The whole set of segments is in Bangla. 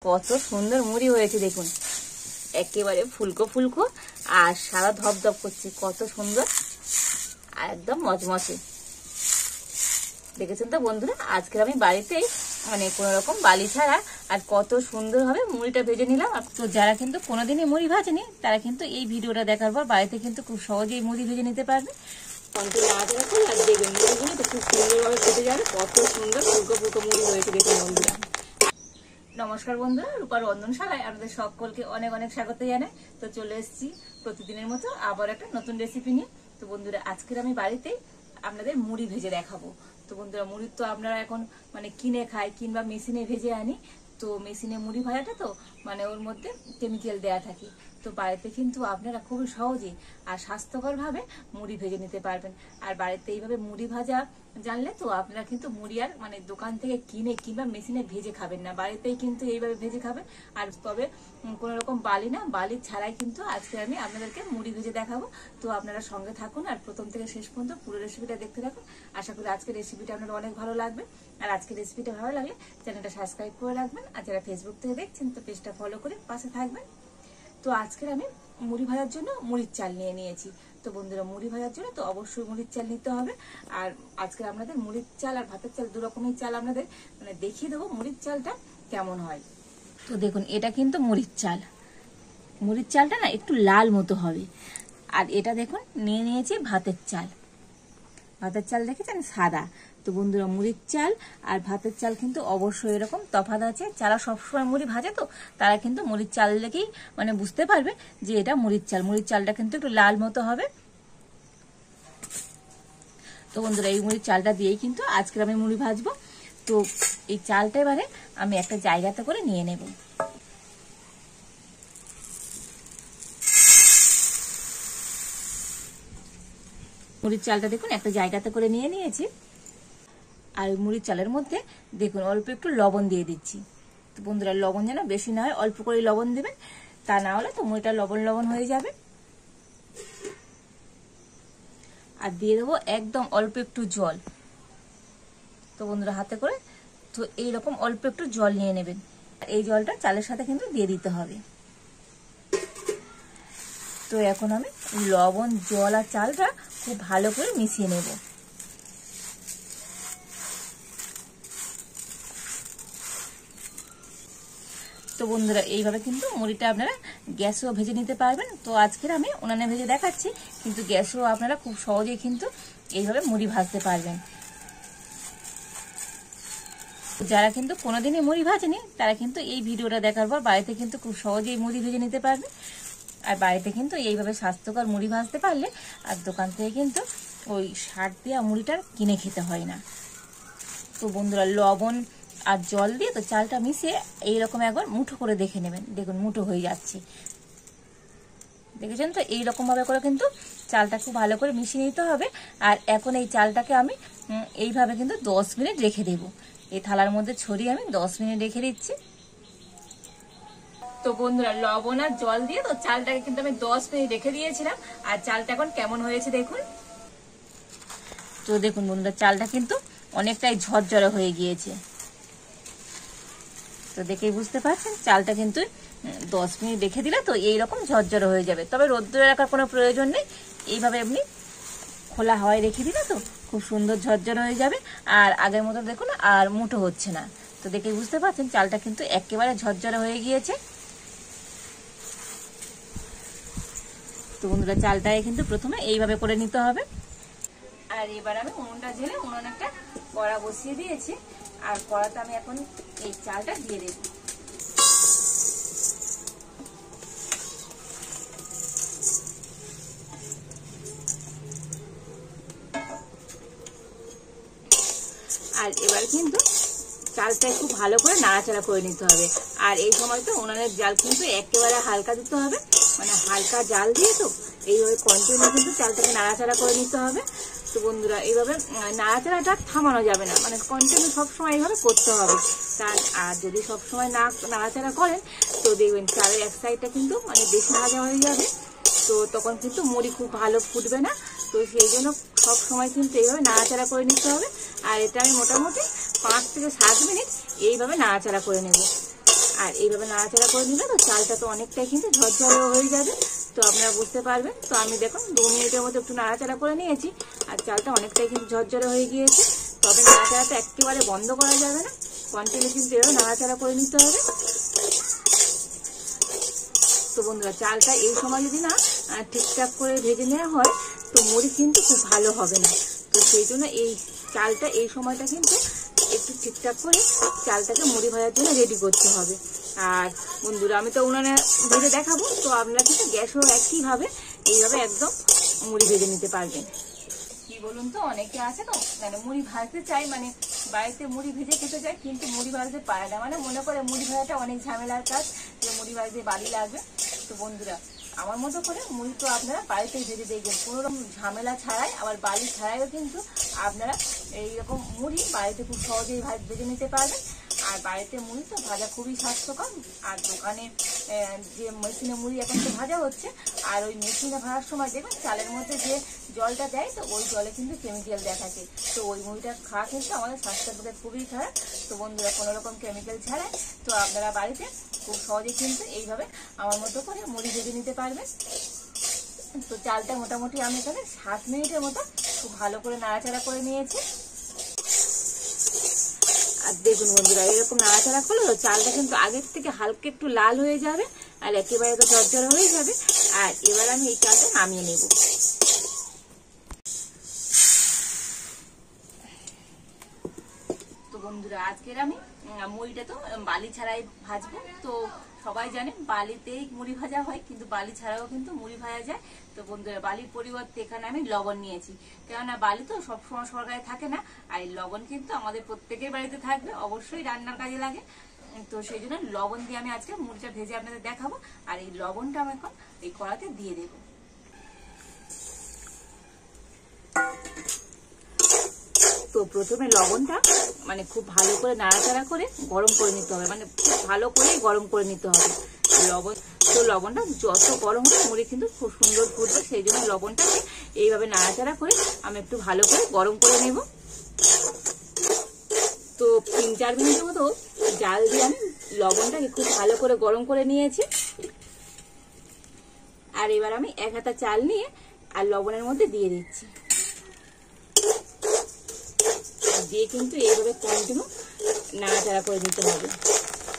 কত সুন্দর মুড়ি হয়েছে দেখুন, একেবারে ফুলকো ফুলকো আর সারা ধপধপ করছে, কত সুন্দর আর একদম মচমচে। দেখেছেন তো বন্ধুরা, আজকের আমি বাড়িতেই কোনো রকম বালি ছাড়া আর কত সুন্দর ভাবে মুড়িটা ভেজে নিলাম। তো যারা কিন্তু কোনোদিনই মুড়ি ভাজেনি তারা কিন্তু এই ভিডিওটা দেখার পর বাড়িতে কিন্তু খুব সহজেই মুড়ি ভেজে নিতে পারবে। কন্টিনিউ নাড়াচাড়া করে আর দেখবেন মুড়িগুলো তো খুব সুন্দরভাবে কেটে যাবে, কত সুন্দর ফুলকো ফুলকো মুড়ি হয়েছে দেখুন বন্ধুরা। নমস্কার বন্ধুরা, রূপার রন্ধনশালায় আপনাদের সকলকে অনেক অনেক স্বাগত জানাই। তো চলে এসেছি প্রতিদিনের মতো আবার একটা নতুন রেসিপি নিয়ে। তো বন্ধুরা, আজকের আমি বাড়িতেই আপনাদের মুড়ি ভেজে দেখাবো। তো বন্ধুরা, মুড়ি তো আপনারা এখন কিনে খায় কিংবা মেশিনে ভেজে আনি। তো মেশিনে মুড়ি ভাজাটা তো ওর মধ্যে কেমিক্যাল দেয়া থাকে। তো বাড়িতে কিন্তু আপনারা খুবই সহজেই আর স্বাস্থ্যকরভাবে মুড়ি ভেজে নিতে পারবেন। আর বাড়িতে এইভাবে মুড়ি ভাজা জানলে তো আপনারা কিন্তু মুড়ি আর দোকান থেকে কিনে কিংবা মেশিনে ভেজে খাবেন না, বাড়িতেই কিন্তু এইভাবে ভেজে খাবেন। আর তবে কোনো রকম বালি না, বালি ছাড়াই কিন্তু আজকে আমি আপনাদেরকে মুড়ি ভেজে দেখাবো। তো আপনারা সঙ্গে থাকুন আর প্রথম থেকে শেষ পর্যন্ত পুরো রেসিপিটা দেখতে থাকুন। আশা করি আজকের রেসিপিটা আপনাদের অনেক ভালো লাগবে। আর আজকের রেসিপিটা ভালো লাগলে চ্যানেলটা সাবস্ক্রাইব করে রাখবেন। আর যারা ফেসবুক থেকে দেখছেন তো পেজটা ফলো করে পাশে থাকবেন। তো আজকের আমি মুড়ি ভাজার জন্য মুড়ির চাল নিয়ে নিয়েছি। তো বন্ধুরা, মুড়ি ভাজার জন্য তো অবশ্যই মুড়ির চাল নিতে হবে। আর আজকে আপনাদের মুড়ির চাল আর ভাতের চাল দু রকমের চাল আপনাদের দেখিয়ে দেবো মুড়ির চালটা কেমন হয়। তো দেখুন, এটা কিন্তু মুড়ির চাল। মুড়ির চালটা না একটু লাল মতো হবে। আর এটা দেখুন নিয়ে নিয়েছি ভাতের চাল। ভাতের চাল দেখেছেন সাদা। তো বন্ধুরা, মুড়ির চাল আর ভাতের চাল কিন্তু অবশ্যই এরকম তফাৎ আছে। যারা সবসময় মুড়ি ভাজে তো তারা কিন্তু মুড়ির চাল দেখেই বুঝতে পারবে যে এটা মুড়ির চাল। মুড়ির চালটা কিন্তু একটু লাল মতো হবে। তো বন্ধুরা, এই মুড়ির চালটা দিয়েই কিন্তু আজকে আমি মুড়ি ভাজবো। তো এই চালটা এবারে আমি একটা জায়গাতে করে নিয়ে নেব। মুড়ির চালটা দেখুন একটা জায়গাতে করে নিয়ে নিয়েছি। আর মুড়ির চালের মধ্যে দেখুন অল্প একটু লবণ দিয়ে দিচ্ছি। তো বন্ধুরা, লবণ যেন বেশি না হয়, অল্প করে লবণ দেবেন, তা না হলে তো মুড়িটা লবণ লবণ হয়ে যাবে। আর দিয়ে দেবো একদম অল্প একটু জল। তো বন্ধুরা, হাতে করে তো এইরকম অল্প একটু জল নিয়ে নেবেন। এই জলটা চালের সাথে কিন্তু দিয়ে দিতে হবে। তো এখন আমি লবণ, জল আর চালটা খুব ভালো করে মিশিয়ে নেব। তো বন্ধুরা, এইভাবে কিন্তু মুড়িটা আপনারা গ্যাসেও ভেজে নিতে পারবেন। তো আজকের আমি উনানে ভেজে দেখাচ্ছি, কিন্তু গ্যাসেও আপনারা খুব সহজেই কিন্তু এইভাবে মুড়ি ভাজতে পারবেন। যারা কিন্তু কোনোদিনই মুড়ি ভাজেনি তারা কিন্তু এই ভিডিওটা দেখার পর বাড়িতে কিন্তু খুব সহজেই মুড়ি ভেজে নিতে পারবে। আর বাড়িতে কিন্তু এইভাবে স্বাস্থ্যকর মুড়ি ভাজতে পারলে আর দোকান থেকে কিন্তু ওই সার দেওয়া মুড়িটা কিনে খেতে হয় না। তো বন্ধুরা, লবণ আর জল দিয়ে তো চালটা মিশিয়ে এইরকম একবার মুঠো করে দেখে নেবেন। দেখুন মুঠো হয়ে যাচ্ছে, দেখেছেন তো? এইরকম ভাবে করে কিন্তু চালটা খুব ভালো করে মিশিয়ে নিতে হবে। আর এখন এই চালটাকে আমি এইভাবে কিন্তু 10 মিনিট রেখে দেব। এই থালার মধ্যে ছড়িয়ে আমি 10 মিনিট রেখে দিচ্ছি। তো বন্ধুরা, লবণ আর জল দিয়ে তো চালটাকে কিন্তু আমি 10 মিনিট রেখে দিয়েছিলাম। আর চালটা এখন কেমন হয়েছে দেখুন। তো দেখুন বন্ধুরা, চালটা কিন্তু অনেকটাই ঝরঝরে হয়ে গিয়েছে। তো দেখেই বুঝতে পারছেন চালটা কিন্তু 10 মিনিট রেখে দিলে তো এইরকম ঝরঝরে হয়ে যাবে। তবে রোদ্দুরে রাখার কোনো প্রয়োজন নেই, এইভাবে আপনি খোলা হাওয়ায় রেখে দিলে তো খুব সুন্দর ঝরঝরে হয়ে যাবে। আর আগের মতো দেখুন আর মুঠো হচ্ছে না। তো দেখেই বুঝতে পারছেন চালটা কিন্তু একেবারে ঝরঝরে হয়ে গিয়েছে। তো বন্ধুরা, চালটাকে কিন্তু প্রথমে এইভাবে করে নিতে হবে। আর এবার আমি উনুনটা জ্বেলে উনুনে একটা কড়া বসিয়ে দিয়েছি। আর কড়াতে আমি এখন এই চালটা দিয়ে দেব। আর এবার কিন্তু চালটা একটু ভালো করে নাড়াচাড়া করে নিতে হবে। আর এই সময় তো উনানের জাল কিন্তু একেবারে হালকা দিতে হবে, হালকা জাল দিয়ে তো এইভাবে কন্টিনিউ কিন্তু চালটাকে নাড়াচাড়া করে নিতে হবে। তো বন্ধুরা, এইভাবে নাড়াচাড়াটা থামানো যাবে না, কন্টিনিউ সবসময় এইভাবে করতে হবে। আর যদি সবসময় না নাড়াচাড়া করেন তো দেখবেন চালের এক সাইডটা কিন্তু বেশি ভাজা হয়ে যাবে। তো তখন কিন্তু মুড়ি খুব ভালো ফুটবে না। তো সেই জন্য সবসময় কিন্তু এইভাবে নাড়াচাড়া করে নিতে হবে। আর এটা আমি মোটামুটি 5 থেকে 7 মিনিট এইভাবে নাড়াচাড়া করে নেব। আর এইভাবে নাড়াচাড়া করে নিলে তো চালটা তো অনেকটাই কিন্তু ঝরঝরে হয়ে যাবে, তো আপনারা বুঝতে পারবেন। তো আমি দেখুন 2 মিনিটের মতো একটু নাড়াচাড়া করে নিয়েছি, আর চালটা অনেকটাই কিন্তু ঝরঝরে হয়ে গিয়েছে। তবে নাড়াচাড়াটা একেবারে বন্ধ করা যাবে না, কন্টিনিউ কিন্তু এভাবে নাড়াচাড়া করে নিতে হবে। তো বন্ধুরা চালটা এই সময় যদি না ঠিকঠাক করে ভেজে নেওয়া হয় তো মুড়ি কিন্তু খুব ভালো হবে না। তো সেই জন্য এই চালটা এই সময়টা কিন্তু একটু ঠিকঠাক করে চালটাকে মুড়ি ভাজার জন্য রেডি করতে হবে। আর বন্ধুরা আমি তো উনানে ভেজে দেখাবো, তো আপনারা কিন্তু গ্যাসও একইভাবে এইভাবে একদম মুড়ি ভেজে নিতে পারবেন। কি বলুন তো, অনেকে আছে তো মানে মুড়ি ভাজতে চাই, মানে বাড়িতে মুড়ি ভেজে খেতে চায় কিন্তু মুড়ি ভাজতে পারে না, মানে মনে করে মুড়ি ভাজাটা অনেক ঝামেলার কাজ, যে মুড়ি ভাজতে বাড়ি লাগবে। তো বন্ধুরা আমার মতো করে মুড়ি তো আপনারা বাড়িতেই ভেজে দেখবেন, কোনো রকম ঝামেলা ছাড়াই, আবার বাড়ি ছাড়াইও কিন্তু আপনারা এইরকম মুড়ি বাড়িতে খুব সহজেই ভেজে নিতে পারবেন। আর বাড়িতে মুড়ি তো ভাজা খুবই স্বাস্থ্যকর। আর দোকানে যে মেশিনে মুড়ি এখন তো ভাজা হচ্ছে, আর ওই মেশিনে ভাজার সময় দেখবেন চালের মধ্যে যে জলটা দেয়, তো ওই জলে কিন্তু কেমিক্যাল দেয়া থাকে। তো ওই মুড়িটা খাওয়া কিন্তু আমাদের স্বাস্থ্যের পক্ষে খুবই খারাপ। তো বন্ধুরা কোনো রকম কেমিক্যাল ছাড়াই তো আপনারা বাড়িতে খুব সহজেই কিন্তু এইভাবে আমার মতো করে মুড়ি ভেজে নিতে পারবেন। তো চালটা মোটামুটি আমি এখানে 7 মিনিটের মতো খুব ভালো করে নাড়াচাড়া করে নিয়েছি। আর দেখুন বন্ধুরা এরকম নাড়াচাড়া করলে তো চালটা কিন্তু আগের থেকে হালকা একটু লাল হয়ে যাবে, আর একেবারে তো ঝরঝরে হয়ে যাবে। আর এবার আমি এই চালটা নামিয়ে নেব। তো বন্ধুরা আজকের আমি মুড়িটা তো বালি ছাড়াই ভাজবো। তো সবাই জানেন বালিতেই মুড়ি ভাজা হয়, কিন্তু বালি ছাড়াও কিন্তু মুড়ি ভাজা যায়। তো বন্ধুরা বালির পরিবর্তে এখানে আমি লবণ নিয়েছি, কেননা বালি তো সবসময় সরকারে থাকে না, আর এই লবণ কিন্তু আমাদের প্রত্যেকের বাড়িতে থাকবে, অবশ্যই রান্নার কাজে লাগে। তো সেই জন্য লবণ দিয়ে আমি আজকে মুড়িটা ভেজে আপনাদের দেখাবো। আর এই লবণটা আমি এখন এই কড়াতে দিয়ে দেবো। তো প্রথমে লবণটা মানে খুব ভালো করে নাড়াচাড়া করে গরম করে নিতে হবে, মানে খুব ভালো করে গরম করে নিতে হবে লবণ। তো লবণটা যত গরম হবে মুড়ি কিন্তু খুব সুন্দর ফুটবে, সেই জন্য লবণটাকে এইভাবে নাড়াচাড়া করে আমি একটু ভালো করে গরম করে নেব। তো 3-4 মিনিটের মতো জাল দিয়ে আমি লবণটাকে খুব ভালো করে গরম করে নিয়েছি। আর এবার আমি 1 হাতা চাল নিয়ে আর লবণের মধ্যে দিয়ে দিচ্ছি, দিয়ে কিন্তু এইভাবে কন্টিনিউ নাড়াচাড়া করে নিতে হবে।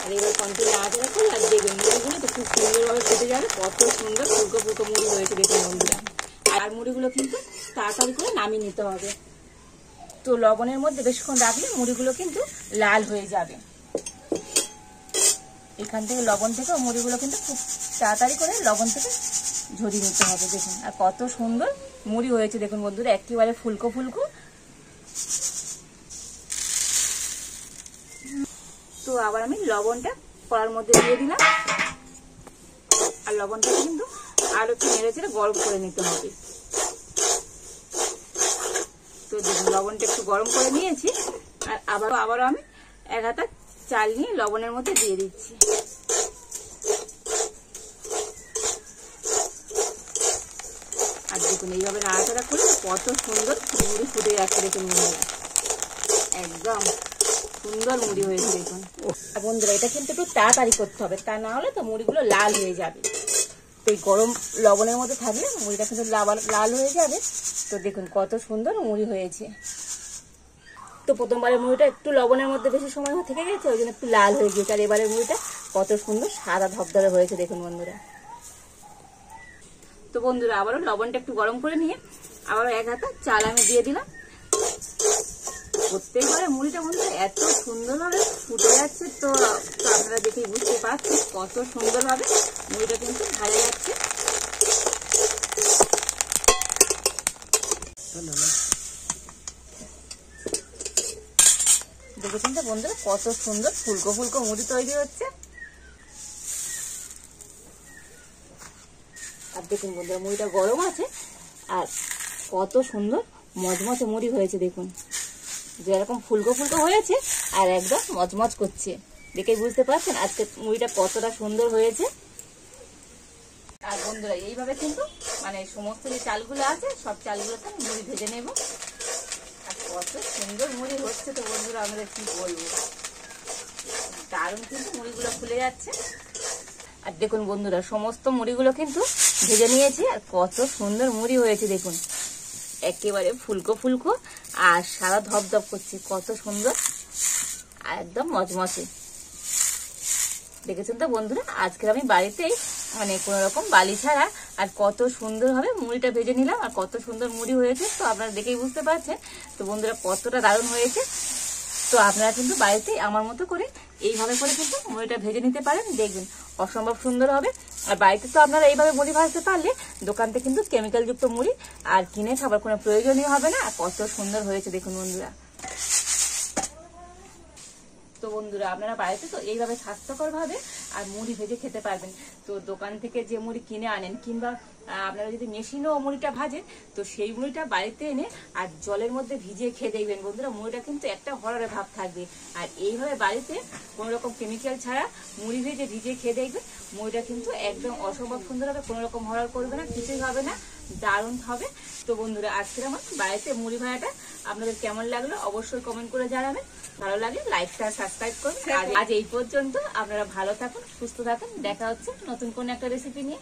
আর এবার কন্টিনিউ নাড়াচাড়া করে আর দেখবেন মুড়িগুলো তো খুব সুন্দরভাবে ফুটে যাবে, কত সুন্দর ফুলকো ফুলকো মুড়ি হয়েছে দেখুন বন্ধুরা। আর মুড়িগুলো কিন্তু তাড়াতাড়ি করে নামিয়ে নিতে হবে। তো লবণের মধ্যে বেশিক্ষণ রাখলে মুড়িগুলো কিন্তু লাল হয়ে যাবে। এখান থেকে লবণ থেকে মুড়িগুলো কিন্তু খুব তাড়াতাড়ি করে লবণ থেকে ঝরিয়ে নিতে হবে দেখুন। আর কত সুন্দর মুড়ি হয়েছে দেখুন বন্ধুরা, একেবারে ফুলকো ফুলকো। তো আবার আমি লবণটা কড়ার মধ্যে দিয়ে দিলাম, আর লবণটাকে কিন্তু আরো একটু নেড়ে চেড়ে গরম করে নিতে হবে। তো দেখুন লবণটা একটু গরম করে নিয়েছি, আর আবারও আমি 1 হাতা চাল নিয়ে লবণের মধ্যে দিয়ে দিচ্ছি। আর দেখুন এইভাবে নাড়াচাড়া করে কত সুন্দর মুড়ি ফুটে যাচ্ছে দেখুন বন্ধুরা, একদম সুন্দর মুড়ি হয়েছে দেখুন। বন্ধুরা এটা কিন্তু একটু তাড়াতাড়ি করতে হবে, তা না হলে তো মুড়িগুলো লাল হয়ে যাবে। তো এই গরম লবণের মধ্যে থাকলে মুড়িটা কিন্তু লাল হয়ে যাবে। তো দেখুন কত সুন্দর মুড়ি হয়েছে। তো প্রথমবারের মুড়িটা একটু লবণের মধ্যে বেশি সময় থেকে গেছে, ওই জন্য একটু লাল হয়ে গিয়েছে। আর এবারের মুড়িটা কত সুন্দর সাদা ধবধবে হয়েছে দেখুন বন্ধুরা। তো বন্ধুরা আবারও লবণটা একটু গরম করে নিয়ে আবারও 1 হাতা চাল আমি দিয়ে দিলাম। প্রত্যেকবারে মুড়িটা বন্ধুরা এত সুন্দরভাবে ফুটে যাচ্ছে, তো আপনারা দেখেই বুঝতে পারছেন কত সুন্দরভাবে মুড়িটা কিন্তু ভাজা যাচ্ছে। দেখেছেন তো বন্ধুরা কত সুন্দর ফুলকো ফুলকো মুড়ি তৈরি হচ্ছে। আর দেখুন বন্ধুরা মুড়িটা গরম আছে, আর কত সুন্দর মজমচে মুড়ি হয়েছে দেখুন, যেরকম ফুলকো ফুলকো হয়েছে আর একদম মজমজ করছে, দেখেই বুঝতে পারছেন আজকে মুড়িটা কতটা সুন্দর হয়েছে। আর বন্ধুরা এইভাবে কিন্তু মানে সমস্ত যে চালগুলো আছে সব চালগুলোতে আমি মুড়ি ভেজে নেব। আর কত সুন্দর মুড়ি হচ্ছে তো বন্ধুরা, আমরা কি বলবো। দারুণ কিন্তু মুড়িগুলো ফুলে যাচ্ছে। আর দেখুন বন্ধুরা, সমস্ত মুড়িগুলো কিন্তু ভেজে নিয়েছি, আর কত সুন্দর মুড়ি হয়েছে দেখুন, একেবারে ফুলকো ফুলকো আর সারা ধপধপ করছে, কত সুন্দর আর একদম মচমচে। দেখেছেন তো বন্ধুরা, আজকে আমি বাড়িতেই কোনো রকম বালি ছাড়া আর কত সুন্দর ভাবে মুড়িটা ভেজে নিলাম, আর কত সুন্দর মুড়ি হয়েছে তো আপনারা দেখেই বুঝতে পারছেন। তো বন্ধুরা, কতটা দারুণ হয়েছে। তো আপনারা কিন্তু বাড়িতেই আমার মতো করে এইভাবে করে কিন্তু মুড়িটা ভেজে নিতে পারেন, দেখবেন অসম্ভব সুন্দর হবে। আর বাড়িতে তো আপনারা এইভাবে মুড়ি ভাজতে পারলে দোকান থেকে কিন্তু কেমিক্যাল যুক্ত মুড়ি আর কিনে খাবার কোনো প্রয়োজনীয় হবে না। আর কত সুন্দর হয়েছে দেখুন বন্ধুরা। তো বন্ধুরা, আপনারা বাড়িতে তো এইভাবে স্বাস্থ্যকর ভাবে আর মুড়ি ভেজে খেতে পারবেন। তো দোকান থেকে যে মুড়ি কিনে আনেন কিংবা আপনারা যদি মেশিনেও মুড়িটা ভাজেন, তো সেই মুড়িটা বাড়িতে এনে আর জলের মধ্যে ভিজিয়ে খেয়ে দেখবেন বন্ধুরা, মুড়িটা কিন্তু একটা হরড়ে ভাব থাকবে। আর এইভাবে বাড়িতে কোনো রকম কেমিক্যাল ছাড়া মুড়ি ভেজে ভিজিয়ে খেয়ে দেখবেন, মুড়িটা কিন্তু একদম অসম্ভব সুন্দর হবে, কোনো রকম হরড় করবে না, কিছুই হবে না, দারুণ হবে। তো বন্ধুরা, আজকের আমার বাড়িতে মুড়ি ভাজাটা আপনাদের কেমন লাগলো অবশ্যই কমেন্ট করে জানাবেন। ভালো লাগলে লাইকটা সাবস্ক্রাইব করুন। আজ এই পর্যন্ত, আপনারা ভালো থাকুন, সুস্থ থাকুন, দেখা হচ্ছে নতুন কোন একটা রেসিপি নিয়ে।